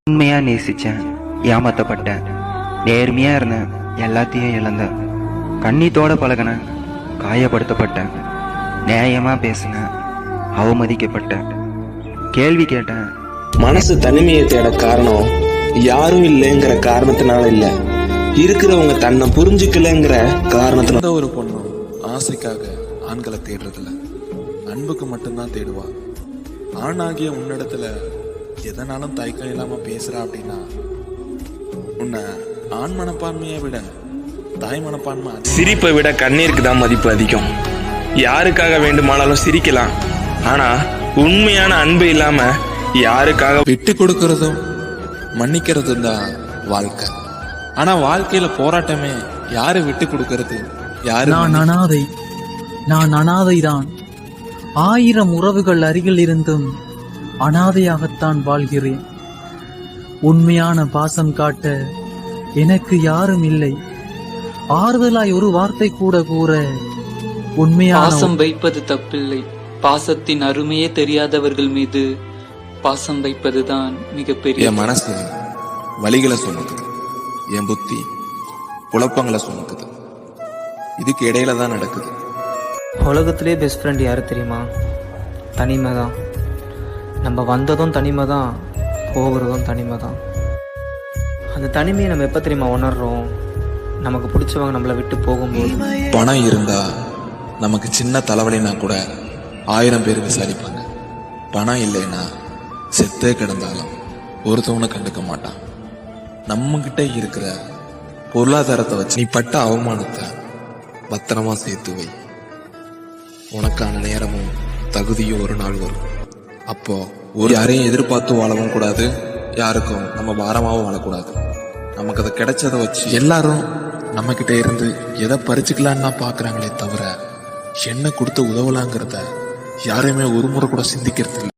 உண்மையா நேசிச்சேன், ஏமாத்தப்பட்டேன். நேர்மையா இருந்தேன், எல்லாத்தையும் இழந்தேன். கண்ணீத்தோட பழகினேன், காயப்படுத்தப்பட்டேன். நியாயமா பேசினேன், அவமதிக்கப்பட்டேன். கேள்வி கேட்டேன். மனசு தனிமையை தேட காரணம் யாரும் இல்லைங்கிற காரணத்தினால இல்ல, இருக்கிறவங்க தன்னை புரிஞ்சுக்கலங்கிற காரணத்தினால. ஒரு பொண்ணும் ஆசைக்காக ஆண்களை தேடுறதில்ல, அன்புக்கு மட்டும்தான் தேடுவா. ஆணாகிய உன்னிடத்துல எதனாலும் தயக்கம் இல்லாம பேசுறா அப்படின்னா உன்னை ஆண் மனப்பான்மையை விட தாய் மனப்பான்மை. சிரிப்பை விட கண்ணீருக்கு தான் மதிப்பு அதிகம். யாருக்காக வேண்டுமானாலும் சிரிக்கலாம், ஆனா உண்மையான அன்பு இல்லாம யாருக்காக விட்டு கொடுக்கறதும் மன்னிக்கிறதும் தான் வாழ்க்கை. ஆனா வாழ்க்கையில போராட்டமே யாரு விட்டு கொடுக்கறது, யாரு. நான் அனாதைதான். 1000 உறவுகள் அருகில் இருந்தும் அனாதையாகத்தான் வாழ்கிறேன். உண்மையான பாசம் காட்ட எனக்கு யாரும் இல்லை. ஆறுதலாய் ஒரு வார்த்தை கூட கூற உண்மையான பாசம் வைப்பது தப்பில்லை. பாசத்தின் அருமையே தெரியாதவர்கள் மீது பாசம் வைப்பதுதான் மிகப்பெரிய. என் மனசு வலிகளை சுமக்குது, என் புத்தி குழப்பங்களை சுமக்குது. இதுக்கு இடையில தான் நடக்குது. உலகத்திலே பெஸ்ட் ஃப்ரெண்ட் யாரு தெரியுமா? தனிமை தான். நம்ம வந்ததும் தனிமை தான், போகிறதும் தனிமை தான். அந்த தனிமையை நம்ம எப்போ தெரியுமா உணர்றோம்? நமக்கு பிடிச்சவங்க நம்மளை விட்டு போகும்போது. பணம் இருந்தா நமக்கு சின்ன தலைவலினா கூட 1000 பேர் விசாரிப்பாங்க. பணம் இல்லைன்னா செத்தே கிடந்தாலும் ஒருத்தவனை கண்டுக்க மாட்டான். நம்ம கிட்ட இருக்கிற பொருளாதாரத்தை வச்சு நீ பட்ட அவமானத்தை பத்திரமா சேர்த்து வை. உனக்கான நேரமும் தகுதியும் ஒரு நாள் வரும். அப்போ யாரையும் எதிர்பார்த்து வாழவும் கூடாது, யாருக்கும் நம்ம பாரமாவும் வாழக்கூடாது. நமக்கு அதை கிடைச்சதை வச்சு எல்லாரும் நம்ம கிட்ட இருந்து எதை பறிச்சுக்கலான்னு தான் பாக்குறாங்களே தவிர என்ன கொடுத்து உதவலாங்கிறத யாரையுமே ஒரு முறை கூட சிந்திக்கிறது இல்லை.